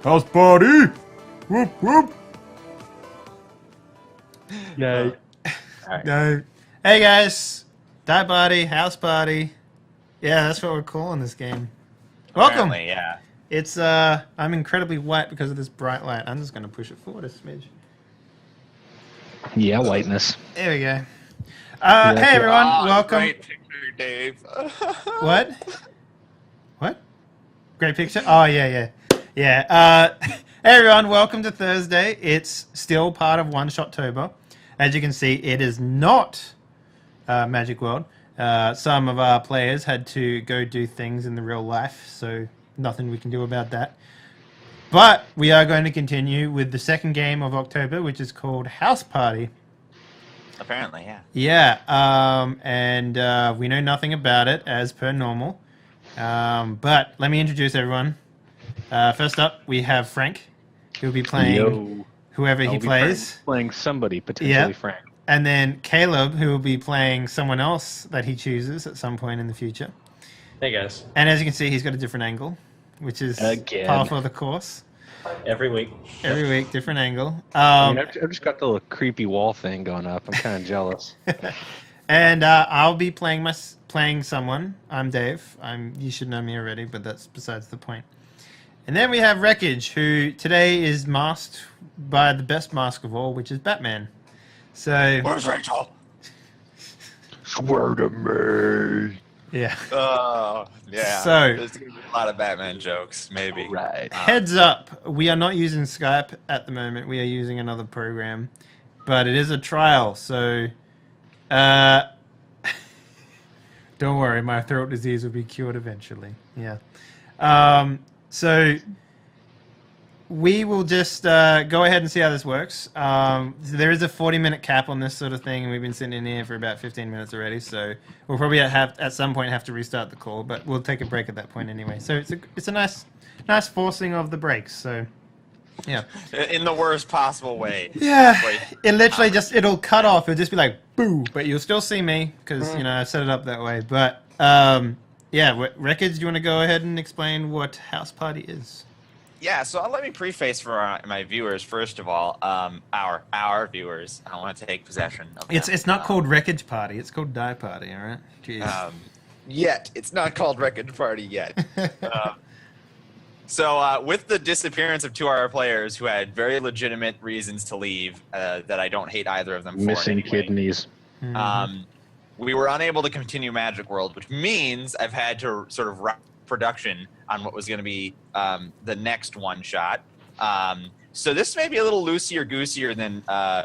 House party! Whoop whoop! No. No. Hey guys! Die party, house party. Yeah, that's what we're calling this game. Welcome! Apparently, yeah. It's, I'm incredibly white because of this bright light. I'm just gonna push it forward a smidge. Yeah, whiteness. There we go. Hey everyone, welcome. Great picture, Dave. What? What? Great picture? Oh, yeah. Yeah. Hey everyone, welcome to Thursday. It's still part of Oneshot-tober. As you can see, it is not Magic World. Some of our players had to go do things in the real life, so nothing we can do about that. But we are going to continue with the second game of October, which is called House Party. Apparently, yeah. Yeah, and we know nothing about it, as per normal. But let me introduce everyone. First up, we have Frank, who'll be playing whoever he plays. Playing somebody, potentially Frank. And then Caleb, who will be playing someone else that he chooses at some point in the future. Hey guys. And as you can see, he's got a different angle, which is par for the course. Every week. Every week, different angle. I've just got the little creepy wall thing going up. I'm kind of jealous. And I'll be playing someone. I'm Dave. You should know me already, but that's besides the point. And then we have Wreckage, who today is masked by the best mask of all, which is Batman. So. Where's Rachel? Swear to me. Yeah. Yeah. So. There's going to be a lot of Batman jokes, maybe. Right. Heads up, we are not using Skype at the moment. We are using another program. But it is a trial, so. Don't worry, my throat disease will be cured eventually. Yeah. So we will just go ahead and see how this works. There is a 40-minute cap on this sort of thing, and we've been sitting in here for about 15 minutes already, so we'll probably at some point have to restart the call, but we'll take a break at that point anyway. So it's a nice forcing of the breaks, so yeah. In the worst possible way. Yeah, it literally it'll cut off. It'll just be like, boo, but you'll still see me, because, you know, I set it up that way. But, yeah, Records, do you want to go ahead and explain what House Party is? Yeah, so let me preface for my viewers, first of all, our viewers. I want to take possession of them. It's not called Wreckage Party. It's called Die Party, all right? Jeez. Yet. It's not called Wreckage Party yet. So with the disappearance of 2 of our players who had very legitimate reasons to leave that I don't hate either of them for Missing anyway, kidneys. we were unable to continue Magic World, which means I've had to sort of wrap production on what was going to be the next one-shot. So this may be a little loosier-goosier than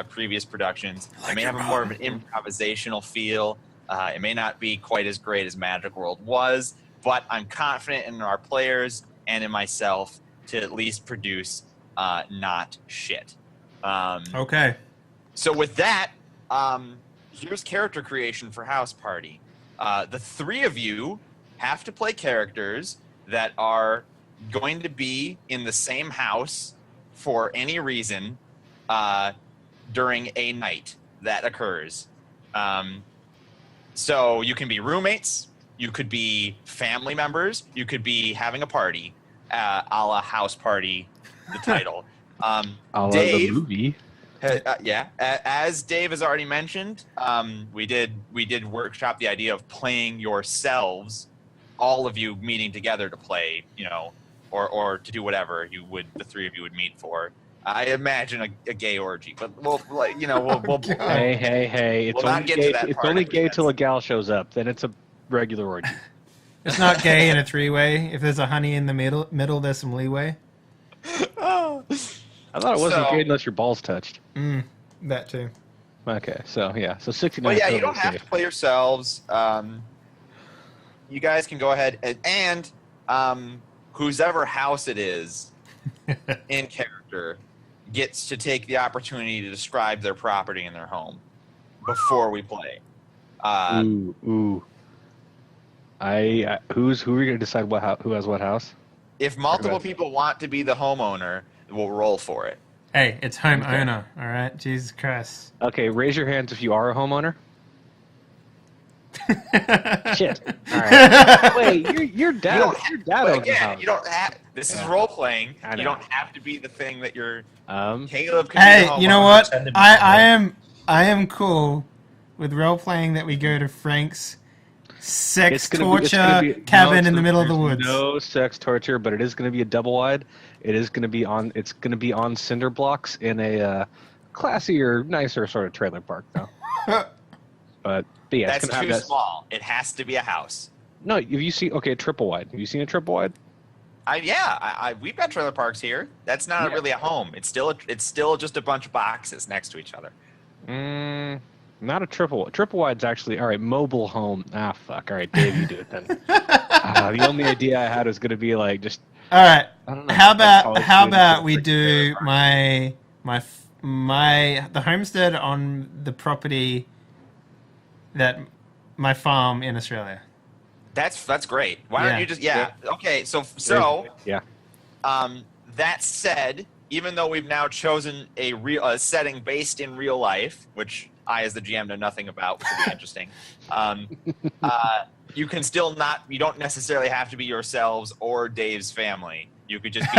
previous productions. It may have more of an improvisational feel. It may not be quite as great as Magic World was, but I'm confident in our players and in myself to at least produce not shit. Okay. So with that, here's character creation for House Party. The 3 of you have to play characters that are going to be in the same house for any reason during a night that occurs. So you can be roommates, you could be family members, you could be having a party, a la House Party, the title. A la Dave, the movie. yeah, as Dave has already mentioned, we did workshop the idea of playing yourselves, all of you meeting together to play, you know, or to do whatever the 3 of you would meet for. I imagine a gay orgy, but we'll Hey! It's We'll not only get to gay. that It's part only if gay that's- till a gal shows up. Then it's a regular orgy. It's not gay in a 3-way. If there's a honey in the middle, there's some leeway. Oh. I thought it wasn't So- gay unless your balls touched. That too. Okay, so yeah, so 69. Well, yeah, you totally don't have safe. to play yourselves. You guys can go ahead and whoever house it is in character gets to take the opportunity to describe their property and their home before we play. Ooh. Who are we gonna decide who has what house? If multiple people want to be the homeowner, we'll roll for it. Hey, it's homeowner, all right? Jesus Christ. Okay, raise your hands if you are a homeowner. Shit. All right. Wait, your dad. Your dad But owns the again, house. you don't have. This is Yeah. role playing. I know. You don't have to be the thing that you're. Caleb can be the Hey, you know homeowner. what? Pretend to be I am cool with role playing that we go to Frank's sex torture cabin in the middle of the there's woods. No sex torture, but it is going to be a double wide. It is going to be on. It's going to be on cinder blocks in a classier, nicer sort of trailer park, though. But yeah, That's it's going too to have that. small. It has to be a house. No, have you seen? Okay, triple wide. Have you seen a triple wide? We've got trailer parks here. That's not Yeah. really a home. It's still just a bunch of boxes next to each other. Not a triple. Triple wide's actually all right. Mobile home. Ah, fuck. All right, Dave, you do it then. The only idea I had was going to be like just. All right. I don't know. How like about college how students about with we freaking do trailer park. the homestead on the property that my farm in Australia. That's great. Why Yeah. don't you just Okay, so Yeah. that said, even though we've now chosen a setting based in real life, which I as the GM know nothing about, which would be interesting. You can still not. You don't necessarily have to be yourselves or Dave's family. You could just be.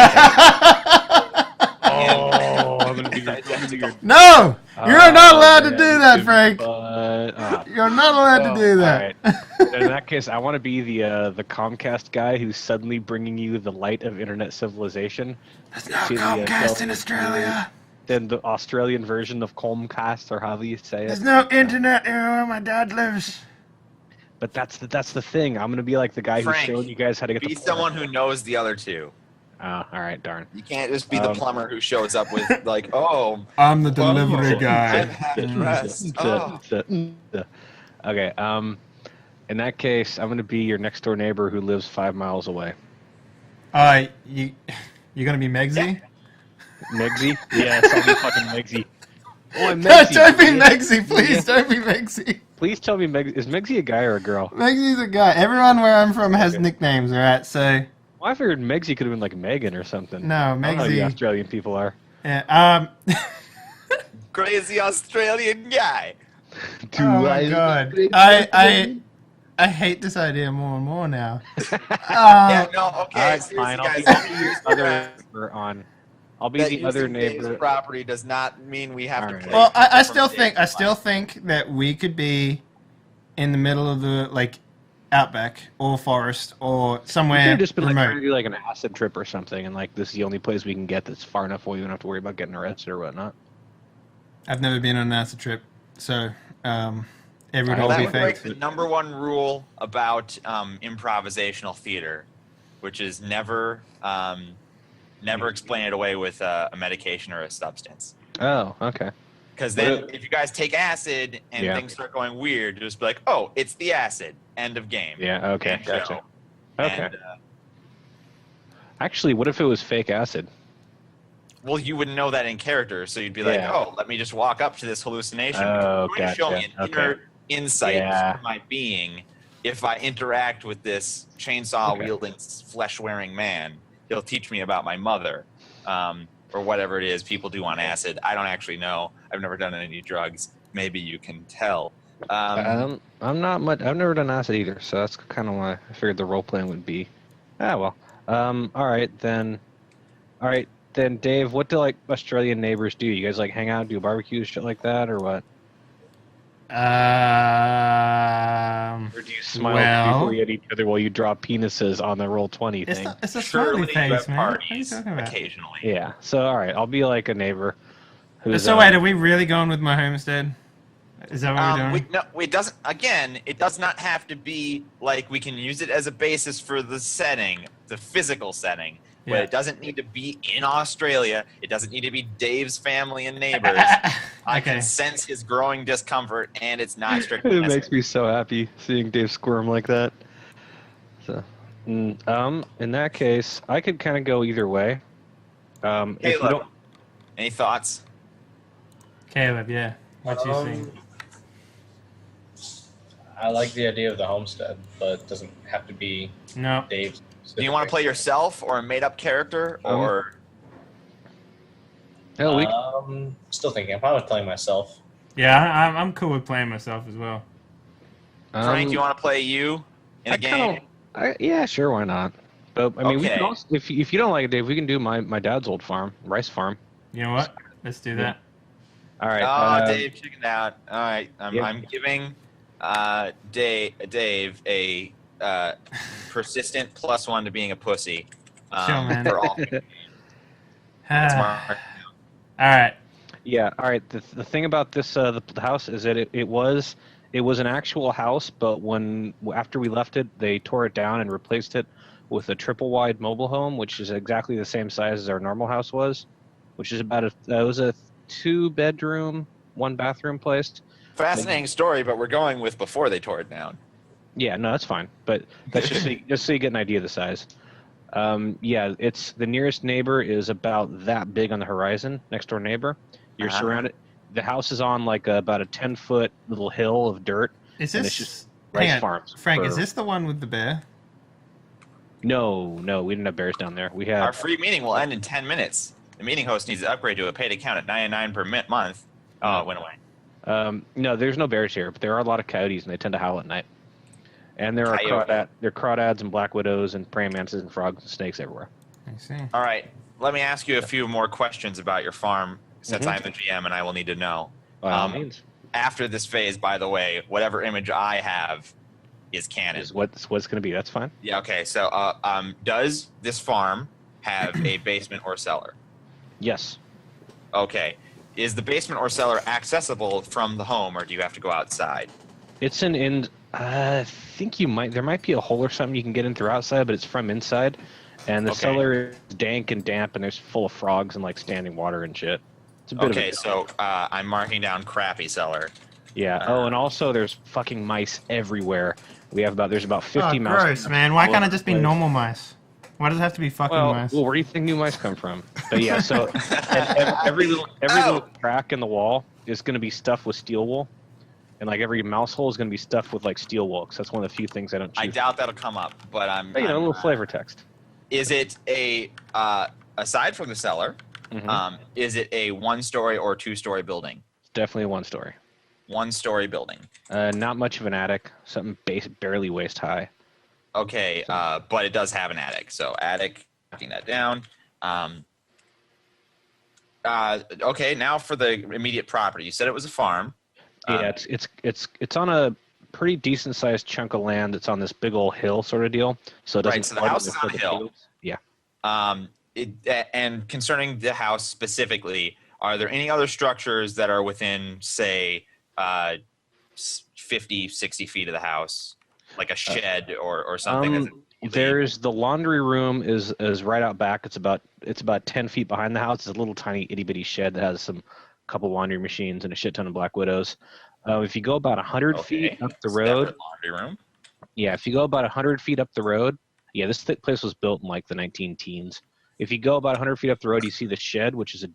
Oh, I'm gonna be Identical. No, you're not allowed to man, do that, dude, Frank. but, You're not allowed to do that. All right. In that case, I want to be the Comcast guy who's suddenly bringing you the light of internet civilization. There's no See the, Comcast in Delta- Australia. Then the Australian version of Comcast, or however you say There's it. no internet where my dad lives. But that's the thing. I'm gonna be like the guy who's Frank, showing you guys how to get Be the someone who knows the other two. Oh, all right, darn. You can't just be the plumber who shows up with like, oh, I'm the delivery I'm guy. half dressed. Oh. Okay. In that case, I'm gonna be your next door neighbor who lives 5 miles away. You're gonna be Megsy? Megsy? Yes, I'll be fucking Megsy. Oh, I'm No, Megsy. don't be Megsy, please. Don't be Megsy. Please tell me, is Megsy a guy or a girl? Megsy's a guy. Everyone where I'm from has nicknames, alright? So, Well, I figured Megsy could have been like Megan or something. no, I don't know how the Megsy. Australian people are. Yeah, Crazy Australian guy. oh my god. I hate this idea more and more now. Yeah, no, okay. All right, seriously, fine. I'll be guys, the other neighbor on. I'll be that the other using Dave's neighbor. property does not mean we have to Alright. play. Well, I from still Dave's think life. that we could be in the middle of the outback or forest or We somewhere could have just been like trying remote. to do like an acid trip or something, and like this is the only place we can get that's far enough away we don't have to worry about getting arrested or whatnot. I've never been on an acid trip, so every would Well, all That be would break faked. the number one rule about improvisational theater, which is never explain it away with a medication or a substance. Oh, okay. Because then, if you guys take acid and Yeah. things start going weird, you'll just be like, "Oh, it's the acid." End of game. Yeah. Okay. End Gotcha. show. Okay. And, Actually, what if it was fake acid? well, you wouldn't know that in character, so you'd be like, Yeah. "Oh, let me just walk up to this hallucination." Oh, It's going to show me an gotcha. inner insight Yeah. to my being if I interact with this chainsaw-wielding, flesh-wearing man. He'll teach me about my mother, or whatever it is people do on acid. I don't actually know. I've never done any drugs. Maybe you can tell. I'm not much. I've never done acid either, so that's kind of why I figured the role playing would be. Ah, well. All right then. All right then, Dave. What do like Australian neighbors do? You guys like hang out, do barbecues, shit like that, or what? Or do you smile creepily at each other while you draw penises on the Roll20 thing? It's a Surely smiley you face, have man. What are you parties talking about? occasionally. Yeah. So all right, I'll be like a neighbor. Who's, So wait, are we really going with my homestead? Is that what we're doing? It doesn't. Again, it does not have to be like we can use it as a basis for the setting, the physical setting. But Yeah. it doesn't need to be in Australia. It doesn't need to be Dave's family and neighbors. I Okay. can sense his growing discomfort, and it's not strictly It makes necessary. me so happy seeing Dave squirm like that. So, in that case, I could kind of go either way. If we Caleb, don't, any thoughts? Caleb, yeah. What you think? I like the idea of the homestead, but it doesn't have to be No. Dave's. Do you want to play yourself or a made-up character, or hell, we Still thinking. I'm probably playing myself. Yeah, I'm cool with playing myself as well. Frank, you want to play you in a game? Yeah, sure, why not? But I mean, we can Okay. also, if you don't like it, Dave, we can do my dad's old farm, rice farm. You know what? Let's do that. All right. Oh, Dave, chickened out. All right, Yeah. I'm giving Dave a persistent +1 to being a pussy. Sure, man. For all. That's All Mark. right. Yeah. All right. The thing about this the house is that it was an actual house, but after we left it, they tore it down and replaced it with a triple wide mobile home, which is exactly the same size as our normal house was, which is about it was a 2-bedroom, 1-bathroom place. Fascinating story, but we're going with before they tore it down. Yeah, no, that's fine. But that's just so you get an idea of the size. Yeah, it's the nearest neighbor is about that big on the horizon, next door neighbor. You're surrounded. The house is on like about a 10-foot little hill of dirt. Is and this it's just rice farms? Frank? Is this the one with the bear? No, we didn't have bears down there. We had Our free meeting will end in 10 minutes. The meeting host needs to upgrade to a paid account at $99 per month. Oh, it went away. no, there's no bears here, but there are a lot of coyotes, and they tend to howl at night. And there are crawdads and black widows and praying mantises and frogs and snakes everywhere. I see. All right, let me ask you a few more questions about your farm, since I'm the GM and I will need to know. By all means. After this phase, by the way, whatever image I have is canon. Is what's going to be. That's fine. Yeah. Okay. So, does this farm have a basement or cellar? Yes. Okay. Is the basement or cellar accessible from the home, or do you have to go outside? It's an in. I think there might be a hole or something you can get in through outside, but it's from inside. And the cellar is dank and damp, and there's full of frogs and like standing water and shit. It's a bit of a so I'm marking down crappy cellar. Yeah. And also there's fucking mice everywhere. There's about 50 mouse. Gross, man. Why can't it just be normal mice? Why does it have to be fucking mice? Well, where do you think new mice come from? But yeah, so every little crack in the wall is going to be stuffed with steel wool, and like every mouse hole is going to be stuffed with like steel wool. Because that's one of the few things I don't choose. I doubt that'll come up, but a little flavor text. Is it aside from the cellar? Is it a 1-story or 2-story building? It's definitely a 1-story. 1-story building. Not much of an attic. Something barely waist high. Okay, but it does have an attic. So attic, marking that down. Okay, now for the immediate property. You said it was a farm. Yeah, it's on a pretty decent sized chunk of land. It's on this big old hill sort of deal. So it doesn't. Right. So the house is on a hill. Yeah. And concerning the house specifically, are there any other structures that are within, say, 50, 60 feet of the house, like a shed or something? There's the laundry room is right out back. It's about 10 feet behind the house. It's a little tiny itty bitty shed that has some couple laundry machines and a shit ton of black widows. If you go about 100 feet up the road, laundry room. Yeah, if you go about 100 feet up the road, yeah, this place was built in like the 19-teens. If you go about 100 feet up the road, you see the shed, which is a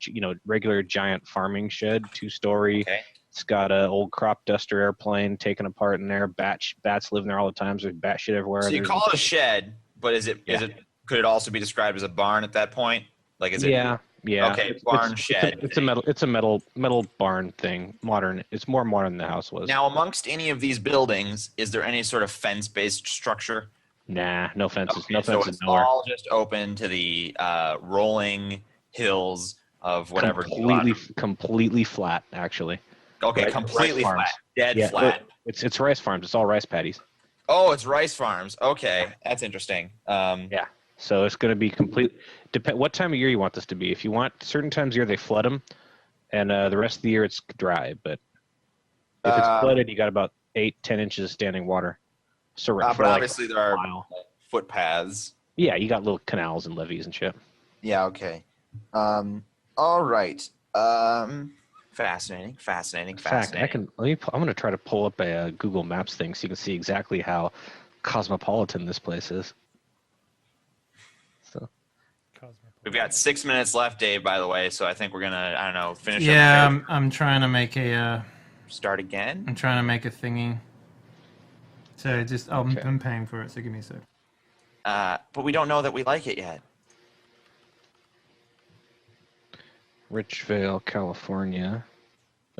regular giant farming shed, 2-story. Okay. It's got an old crop duster airplane taken apart in there. Bats live in there all the time. So there's bat shit everywhere. So you call it a shed, but is it could it also be described as a barn at that point? Like is it? Yeah. Okay, shed. It's a metal barn thing. Modern. It's more modern than the house was. Now, amongst any of these buildings, is there any sort of fence-based structure? Nah, no fences. Okay, no so fences it's nowhere. all just open to the rolling hills of whatever. Completely flat, actually. Okay, Right, completely rice flat, farms. dead flat. It's rice farms. It's all rice paddies. Oh, it's rice farms. Okay, that's interesting. Yeah. So it's going to be complete. What time of year you want this to be? If you want certain times of year, they flood them, and the rest of the year it's dry. But if it's flooded, you got about 8-10 inches of standing water. So but obviously there are footpaths. Yeah, you got little canals and levees and shit. Yeah. Okay. All right. Fascinating. In fact, I'm going to try to pull up a Google Maps thing so you can see exactly how cosmopolitan this place is. So. We've got 6 minutes left, Dave, by the way, so I think we're gonna, finish up. Yeah, I'm trying to make a start again. I'm trying to make a thingy. So just I'm paying for it, so give me a sec. But we don't know that we like it yet. Richvale, California.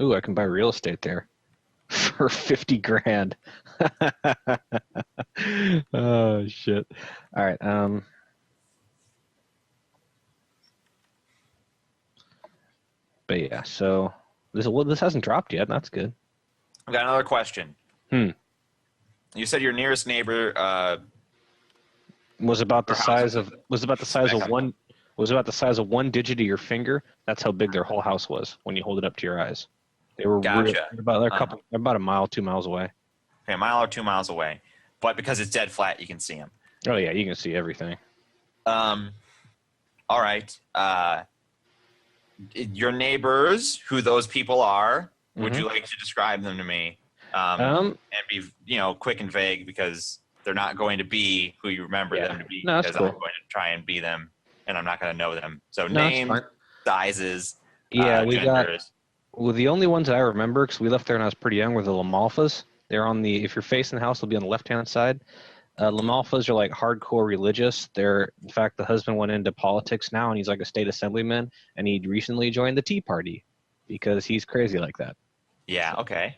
Ooh, I can buy real estate there. for 50 grand. Oh shit! All right. But yeah, so this hasn't dropped yet. That's good. I've got another question. You said your nearest neighbor Was about the size of one one digit of your finger. That's how big their whole house was when you hold it up to your eyes. They were Gotcha. about a mile, 2 miles away. okay, a mile or 2 miles away, but because it's dead flat, you can see him. Oh yeah, you can see everything. All right. Your neighbors, who those people are, would you like to describe them to me? And be quick and vague, because they're not going to be who you remember them to be. No, that's because cool. I'm going to try and be them, and I'm not going to know them. So No, that's names, fine. sizes, Yeah, we got. genders. Well, the only ones that I remember, because we left there when I was pretty young, were the Lamalfas. They're on the. If you're facing the house, they'll be on the left-hand side. Lamalfas are like hardcore religious. In fact, the husband went into politics now, and he's like a state assemblyman, and he recently joined the Tea Party because he's crazy like that. Yeah. Okay.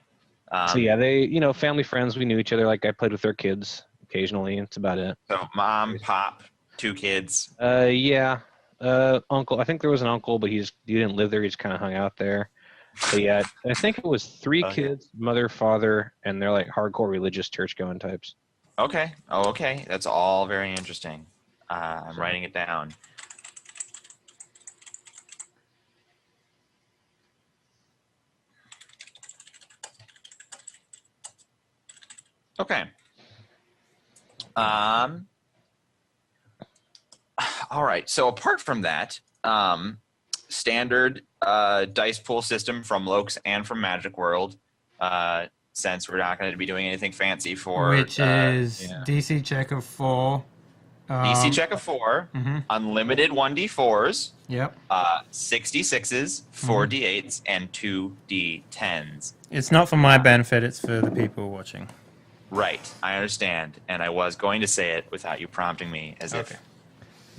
So yeah, they, family friends. We knew each other. Like I played with their kids occasionally. And that's about it. So mom, pop, 2 kids. Yeah. Uncle. I think there was an uncle, but he didn't live there. He just kind of hung out there. But yeah, I think it was 3 kids, mother, father, and they're like hardcore religious church-going types. Okay. Oh, okay. That's all very interesting. I'm writing it down. Okay. All right. So apart from that, standard dice pool system from Lokes and from Magic World. Since we're not going to be doing anything fancy for Which is DC check of 4. DC check of 4, unlimited 1d4s, Yep. 66s, 4d8s, and 2d10s. It's not for my benefit, it's for the people watching. Right, I understand, and I was going to say it without you prompting me, as if,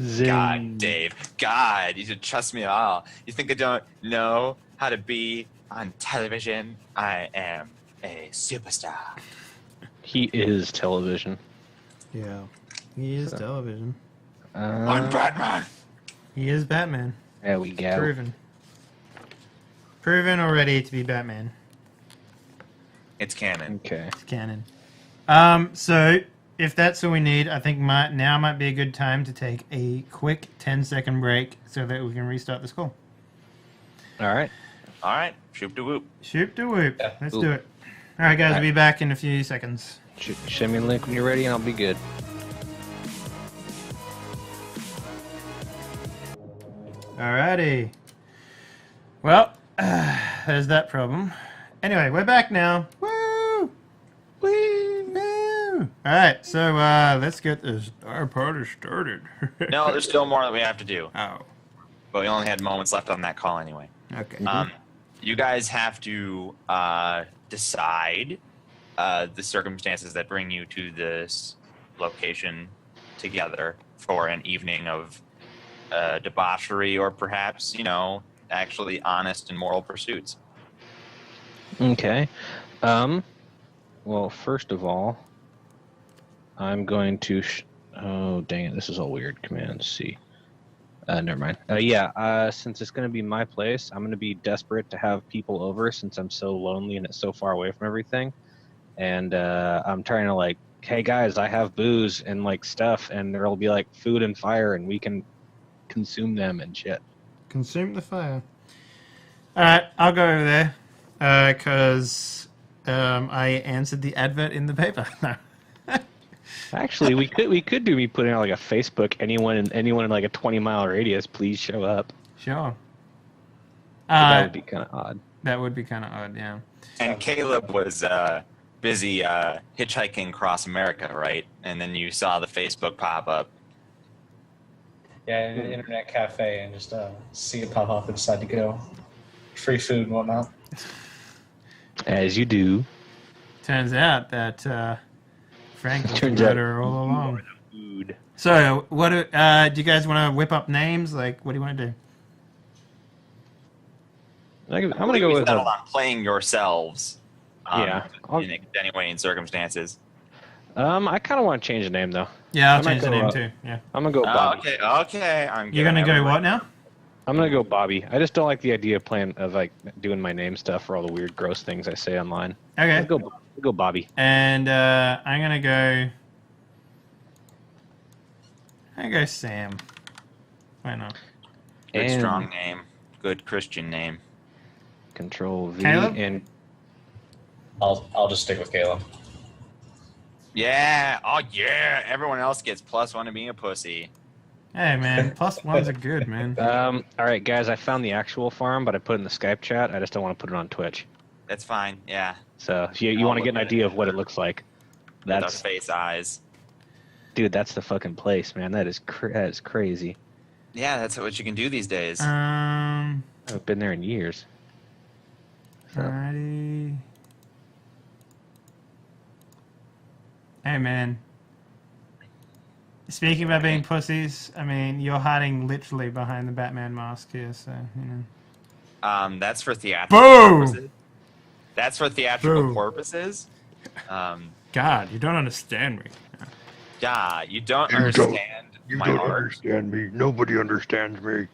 Zing. God, Dave, God, you should trust me at all. You think I don't know how to be on television? I am a superstar. He is television. Yeah. He is television. I'm Batman. He is Batman. There we go. Proven. Proven already to be Batman. It's canon. Okay. It's canon. So, if that's all we need, I think now might be a good time to take a quick 10-second break so that we can restart the call. All right. All right, shoop de whoop. Shoop de whoop. Yeah. Let's do it. All right, guys, we'll be back in a few seconds. Send me a link when you're ready, and I'll be good. Alrighty. Well, there's that problem. Anyway, we're back now. Woo! Woo! Woo! Alright, so let's get this our party started. No, there's still more that we have to do. Oh. But we only had moments left on that call anyway. Okay. You guys have to decide the circumstances that bring you to this location together for an evening of debauchery, or perhaps, actually honest and moral pursuits. Okay. Well, first of all, I'm going to... oh, dang it. This is all weird. Command C. Never mind. Since it's going to be my place, I'm going to be desperate to have people over since I'm so lonely and it's so far away from everything. And I'm trying to hey guys, I have booze and stuff, and there'll be food and fire, and we can consume them and shit. Consume the fire. Alright, I'll go over there. Because I answered the advert in the paper. No. Actually, we could do me putting out a Facebook, anyone in a 20-mile radius, please show up. Sure. That would be kind of odd. That would be kind of odd, yeah. And Caleb was busy hitchhiking across America, right? And then you saw the Facebook pop up. Yeah, in an internet cafe, and just see it pop up and decide to go. Free food and whatnot. As you do. Turns out that Frank was the Turns out murderer all along. Food. So, what do you guys want to whip up names? What do you want to do? I'm gonna go with settled on playing yourselves. Yeah. In extenuating circumstances. I kind of want to change the name though. Yeah, I'll I might change the go, name too. Yeah. I'm gonna go Bobby. Okay. You're gonna go what now? I'm gonna go Bobby. I just don't like the idea of like doing my name stuff for all the weird, gross things I say online. Okay. Let's go Bobby. And I'm gonna go. Sam. Why not? Good And strong name. Good Christian name. Control V Caleb? and I'll just stick with Caleb. Yeah. Oh yeah. Everyone else gets +1 to being a pussy. Hey man, +1s are good, man. all right, guys. I found the actual farm, but I put it in the Skype chat. I just don't want to put it on Twitch. That's fine. Yeah. So if you want to get an idea of what it looks like, With our that's face eyes. dude. That's the fucking place, man. That is crazy. Yeah, that's what you can do these days. I haven't been there in years. So, Alrighty. Hey man. Speaking about being pussies, I mean, you're hiding literally behind the Batman mask here, so, you know. That's for theatrical Boom! purposes. That's for theatrical Boom. purposes. God, you don't understand me. Yeah, you don't You don't. understand You my don't art. understand me. Nobody understands me.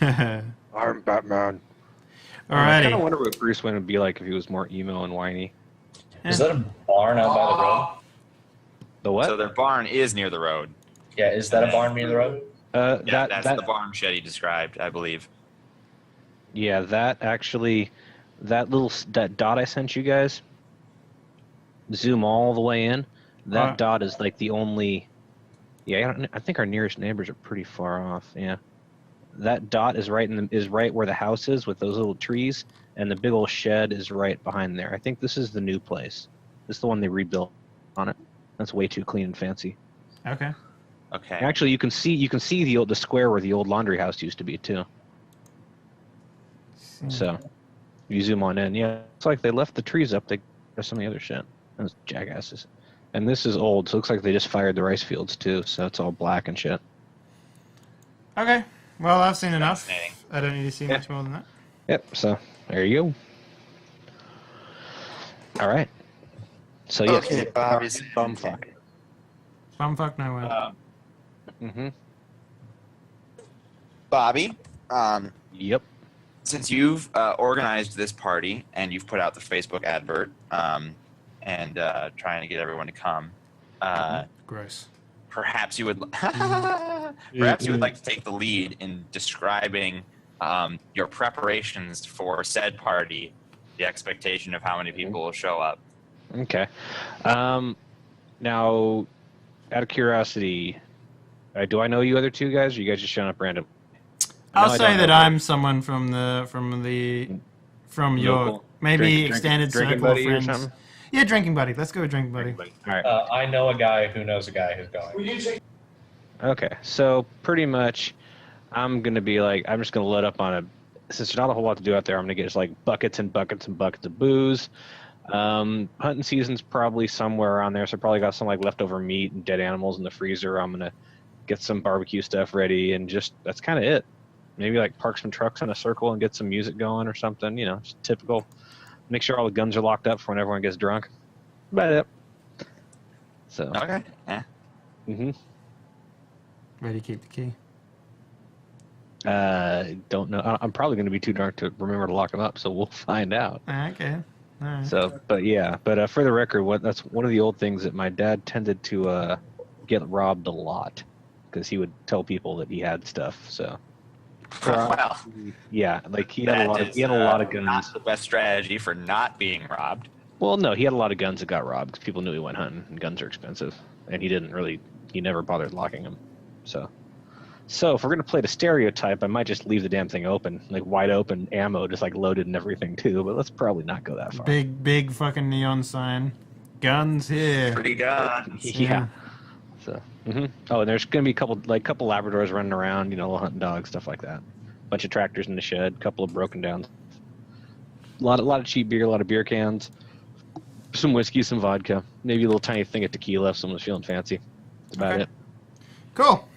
I'm Batman. I kind of Alrighty. wonder what Bruce Wayne would be like if he was more emo and whiny. Is that a barn out by the road? The what? So their barn is near the road. Yeah, is that a barn near the road? Yeah, that's that the barn shed he described, I believe. yeah, that actually, that dot I sent you guys. Zoom all the way in. That dot is like the only. Yeah, I think our nearest neighbors are pretty far off. Yeah, that dot is right where the house is with those little trees, and the big old shed is right behind there. I think this is the new place. This is the one they rebuilt on it. That's way too clean and fancy. Okay. Okay. Actually, you can see the square where the old laundry house used to be too. So, if you zoom on in, yeah, it's like they left the trees up. There's some of the other shit. Those jackasses. And this is old, so it looks like they just fired the rice fields too. So it's all black and shit. Okay. Well, I've seen enough. Fascinating. I don't need to see much more than that. Yep. So there you go. All right. So yes, Okay, Bobby's bumfuck. Bumfuck no one. Mm-hmm. Bobby, Yep. since you've organized this party and you've put out the Facebook advert and trying to get everyone to come, Gross. perhaps you would perhaps you would like to take the lead in describing your preparations for said party, the expectation of how many people will show up. Okay. Now, out of curiosity, do I know you other two guys, or you guys just showing up random? I'll I say don't that know. I'm someone from your Local maybe extended drinking circle of buddy or friends. something? Yeah, drinking buddy. Let's go with drinking buddy. All right. I know a guy who knows a guy who's going. Okay, so pretty much, I'm gonna be like, I'm just gonna load up on since there's not a whole lot to do out there, I'm gonna get just like buckets and buckets and buckets of booze. Hunting season's probably somewhere around there, so probably got some like leftover meat and dead animals in the freezer. I'm gonna get some barbecue stuff ready, and just that's kind of it. Maybe like park some trucks in a circle and get some music going or something. You know, just typical. Make sure all the guns are locked up for when everyone gets drunk. About it. So. Okay. Yeah. Mm-hmm. Ready to keep the key. Don't know. I'm probably going to be too drunk to remember to lock them up, so we'll find out. Okay. All right. So, but yeah, for the record, that's one of the old things that my dad tended to get robbed a lot because he would tell people that he had stuff. So, Well, yeah, like he had a lot of guns. Not the best strategy for not being robbed. Well, no, he had a lot of guns that got robbed because people knew he went hunting, and guns are expensive, and he never bothered locking them. So if we're gonna play the stereotype, I might just leave the damn thing open, like wide open ammo, just like loaded and everything too. But let's probably not go that far. Big fucking neon sign. Guns here. Pretty good. Yeah. So. Oh, and there's gonna be a couple Labradors running around, little hunting dogs, stuff like that. Bunch of tractors in the shed, a couple of broken down. A lot of cheap beer, a lot of beer cans, some whiskey, some vodka, maybe a little tiny thing of tequila if someone's feeling fancy. That's about it. Cool.